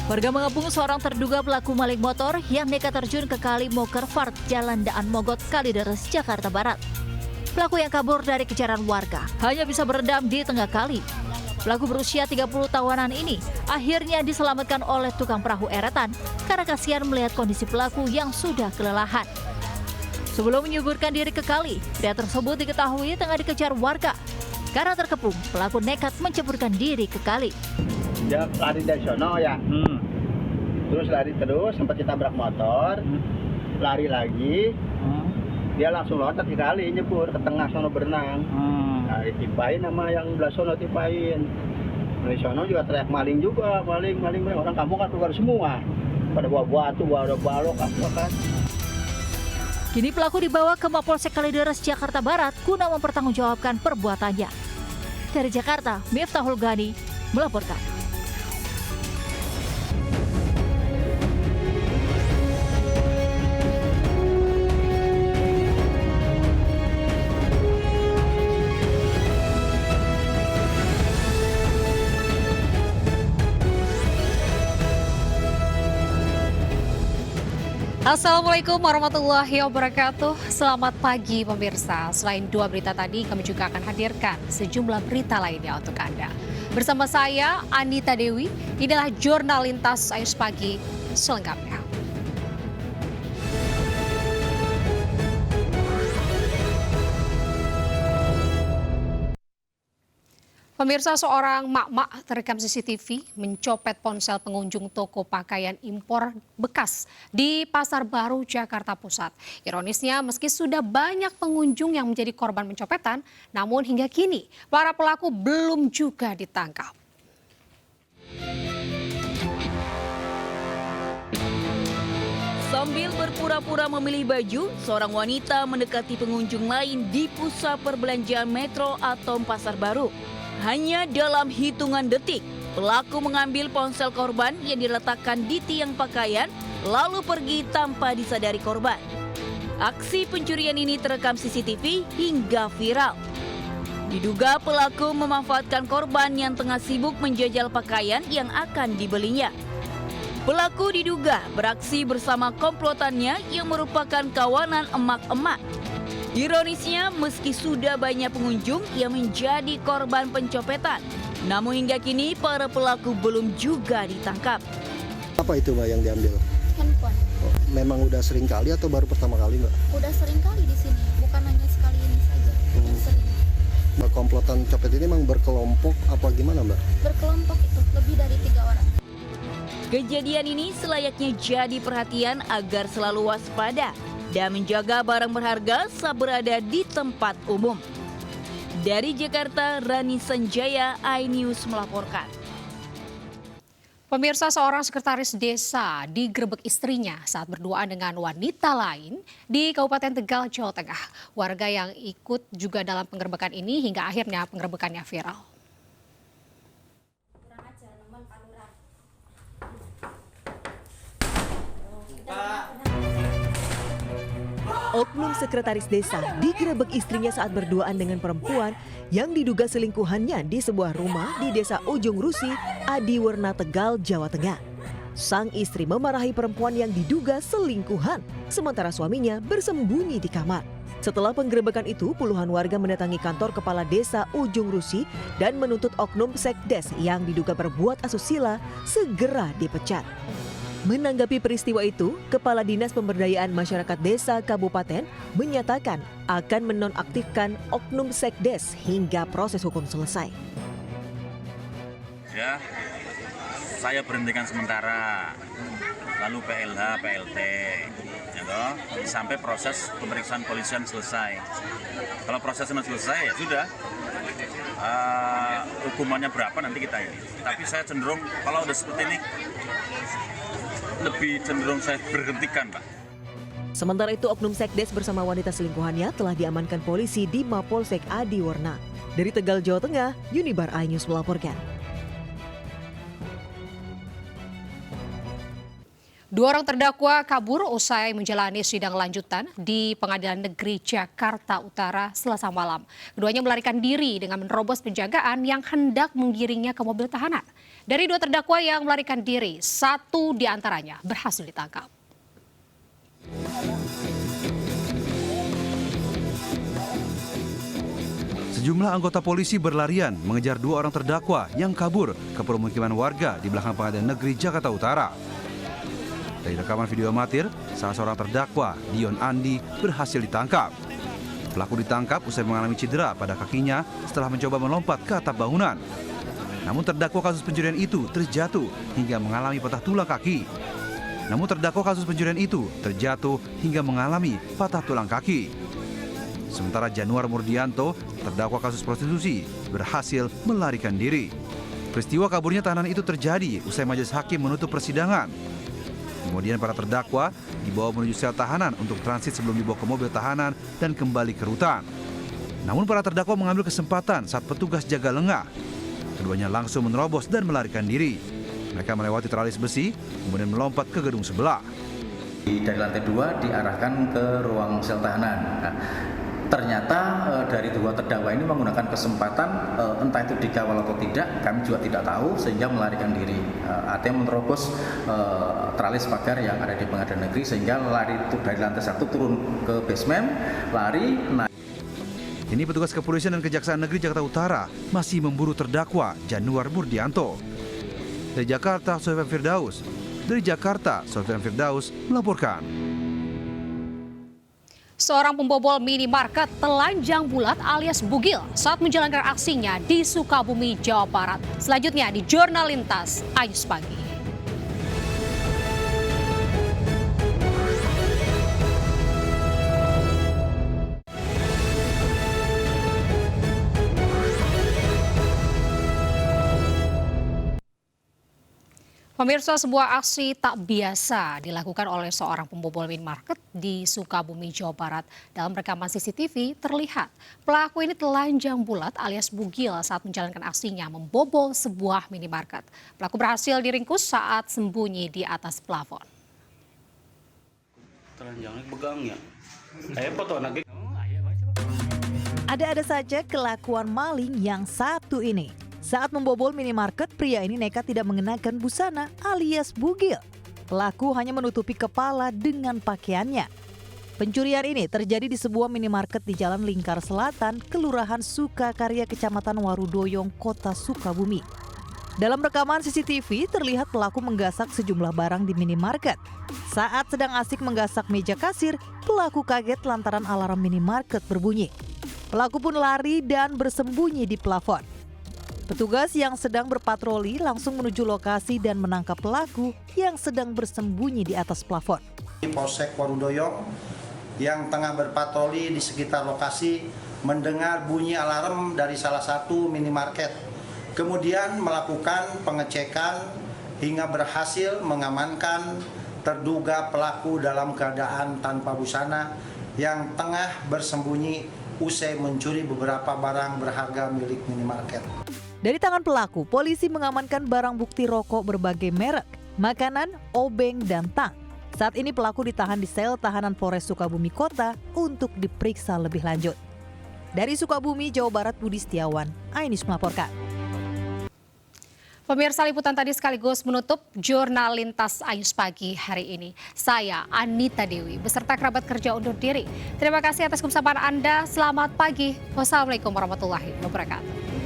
Warga mengepung seorang terduga pelaku maling motor yang nekat terjun ke Kali Mokerfart, Jalan Daan Mogot, Kalideres, Jakarta Barat. Pelaku yang kabur dari kejaran warga hanya bisa berendam di tengah kali. Pelaku berusia 30 tahunan ini akhirnya diselamatkan oleh tukang perahu eretan karena kasihan melihat kondisi pelaku yang sudah kelelahan. Sebelum menyuburkan diri ke kali, pria tersebut diketahui tengah dikejar warga. Karena terkepung, pelaku nekat menceburkan diri ke kali. Dia lari dari sono ya, terus lari terus sempat ditabrak motor, lari lagi, dia langsung loncat ke kali, nyebur ke tengah sono berenang. Nah, ditimpain sama yang belah sono, timpain. Dari sono juga teriak maling juga, maling. Orang kampung kan keluar semua, pada bawa batu, bawa balok, apa kan. Kini pelaku dibawa ke Mapolsek Kalideres, Jakarta Barat guna mempertanggungjawabkan perbuatannya. Dari Jakarta, Miftahul Ghani melaporkan. Assalamualaikum warahmatullahi wabarakatuh. Selamat pagi pemirsa. Selain dua berita tadi, kami juga akan hadirkan sejumlah berita lainnya untuk Anda. Bersama saya, Anita Dewi, inilah Jurnal Lintas Ayus Pagi selengkapnya. Pemirsa, seorang mak-mak terekam CCTV mencopet ponsel pengunjung toko pakaian impor bekas di Pasar Baru, Jakarta Pusat. Ironisnya, meski sudah banyak pengunjung yang menjadi korban pencopetan, namun hingga kini para pelaku belum juga ditangkap. Sambil berpura-pura memilih baju, seorang wanita mendekati pengunjung lain di pusat perbelanjaan Metro atau Pasar Baru. Hanya dalam hitungan detik, pelaku mengambil ponsel korban yang diletakkan di tiang pakaian, lalu pergi tanpa disadari korban. Aksi pencurian ini terekam CCTV hingga viral. Diduga pelaku memanfaatkan korban yang tengah sibuk menjajal pakaian yang akan dibelinya. Pelaku diduga beraksi bersama komplotannya yang merupakan kawanan emak-emak. Ironisnya, meski sudah banyak pengunjung yang menjadi korban pencopetan, namun hingga kini para pelaku belum juga ditangkap. Apa itu Mbak yang diambil? Handphone. Oh, memang udah sering kali atau baru pertama kali Mbak? Udah sering kali di sini, bukan hanya sekali ini saja. Udah sering. Mbak, komplotan copet ini memang berkelompok apa gimana Mbak? Berkelompok itu lebih dari 3 orang. Kejadian ini selayaknya jadi perhatian agar selalu waspada dan menjaga barang berharga saat berada di tempat umum. Dari Jakarta, Rani Sanjaya, iNews melaporkan. Pemirsa, seorang sekretaris desa digerebek istrinya saat berduaan dengan wanita lain di Kabupaten Tegal, Jawa Tengah. Warga yang ikut juga dalam penggerebekan ini hingga akhirnya penggerebekannya viral. Oknum sekretaris desa digerebek istrinya saat berduaan dengan perempuan yang diduga selingkuhannya di sebuah rumah di desa Ujung Rusi, Adiwerna, Tegal, Jawa Tengah. Sang istri memarahi perempuan yang diduga selingkuhan, sementara suaminya bersembunyi di kamar. Setelah penggerebekan itu, puluhan warga mendatangi kantor kepala desa Ujung Rusi dan menuntut oknum sekdes yang diduga berbuat asusila segera dipecat. Menanggapi peristiwa itu, Kepala Dinas Pemberdayaan Masyarakat Desa Kabupaten menyatakan akan menonaktifkan oknum sekdes hingga proses hukum selesai. Ya, saya berhentikan sementara, lalu PLH, PLT, ya toh, sampai proses pemeriksaan polisian selesai. Kalau prosesnya selesai ya sudah, hukumannya berapa nanti kita ini. Tapi saya cenderung kalau udah seperti ini, lebih cenderung saya berhentikan, Pak. Sementara itu, oknum sekdes bersama wanita selingkuhannya telah diamankan polisi di Mapolsek Adiwerna. Dari Tegal, Jawa Tengah, Unibar iNews melaporkan. Dua orang terdakwa kabur usai menjalani sidang lanjutan di Pengadilan Negeri Jakarta Utara Selasa malam. Keduanya melarikan diri dengan menerobos penjagaan yang hendak menggiringnya ke mobil tahanan. Dari dua terdakwa yang melarikan diri, satu diantaranya berhasil ditangkap. Sejumlah anggota polisi berlarian mengejar dua orang terdakwa yang kabur ke permukiman warga di belakang Pengadilan Negeri Jakarta Utara. Dari rekaman video amatir, salah seorang terdakwa, Dion Andi, berhasil ditangkap. Pelaku ditangkap usai mengalami cedera pada kakinya setelah mencoba melompat ke atap bangunan. Namun terdakwa kasus pencurian itu terjatuh hingga mengalami patah tulang kaki. Sementara Januar Murdianto, terdakwa kasus prostitusi, berhasil melarikan diri. Peristiwa kaburnya tahanan itu terjadi usai majelis hakim menutup persidangan. Kemudian para terdakwa dibawa menuju sel tahanan untuk transit sebelum dibawa ke mobil tahanan dan kembali ke rutan. Namun para terdakwa mengambil kesempatan saat petugas jaga lengah. Keduanya langsung menerobos dan melarikan diri. Mereka melewati teralis besi, kemudian melompat ke gedung sebelah. Dari lantai 2 diarahkan ke ruang sel tahanan. Nah, ternyata dari dua terdakwa ini menggunakan kesempatan, entah itu dikawal atau tidak, kami juga tidak tahu, sehingga melarikan diri. Artinya menerobos teralis pagar yang ada di Pengadilan Negeri, sehingga lari dari lantai 1 turun ke basement, lari, naik. Ini petugas kepolisian dan Kejaksaan Negeri Jakarta Utara masih memburu terdakwa Januar Murdianto. Dari Jakarta, Sofian Firdaus melaporkan. Seorang pembobol minimarket telanjang bulat alias bugil saat menjalankan aksinya di Sukabumi, Jawa Barat. Selanjutnya di Jurnal Lintas, Ayus Pagi. Pemirsa, sebuah aksi tak biasa dilakukan oleh seorang pembobol minimarket di Sukabumi, Jawa Barat. Dalam rekaman CCTV terlihat pelaku ini telanjang bulat alias bugil saat menjalankan aksinya membobol sebuah minimarket. Pelaku berhasil diringkus saat sembunyi di atas plafon. Ada-ada saja kelakuan maling yang satu ini. Saat membobol minimarket, pria ini nekat tidak mengenakan busana alias bugil. Pelaku hanya menutupi kepala dengan pakaiannya. Pencurian ini terjadi di sebuah minimarket di Jalan Lingkar Selatan, Kelurahan Sukakarya, Kecamatan Warudoyong, Kota Sukabumi. Dalam rekaman CCTV, terlihat pelaku menggasak sejumlah barang di minimarket. Saat sedang asik menggasak meja kasir, pelaku kaget lantaran alarm minimarket berbunyi. Pelaku pun lari dan bersembunyi di plafon. Petugas yang sedang berpatroli langsung menuju lokasi dan menangkap pelaku yang sedang bersembunyi di atas plafon. Polsek Warudoyong yang tengah berpatroli di sekitar lokasi mendengar bunyi alarm dari salah satu minimarket. Kemudian melakukan pengecekan hingga berhasil mengamankan terduga pelaku dalam keadaan tanpa busana yang tengah bersembunyi usai mencuri beberapa barang berharga milik minimarket. Dari tangan pelaku, polisi mengamankan barang bukti rokok berbagai merek, makanan, obeng, dan tang. Saat ini pelaku ditahan di sel tahanan Polres Sukabumi Kota untuk diperiksa lebih lanjut. Dari Sukabumi, Jawa Barat, Budi Setiawan, Ainus melaporkan. Pemirsa, liputan tadi sekaligus menutup Jurnal Lintas Ayus Pagi hari ini. Saya Anita Dewi beserta kerabat kerja undur diri. Terima kasih atas kebersamaan Anda. Selamat pagi. Wassalamualaikum warahmatullahi wabarakatuh.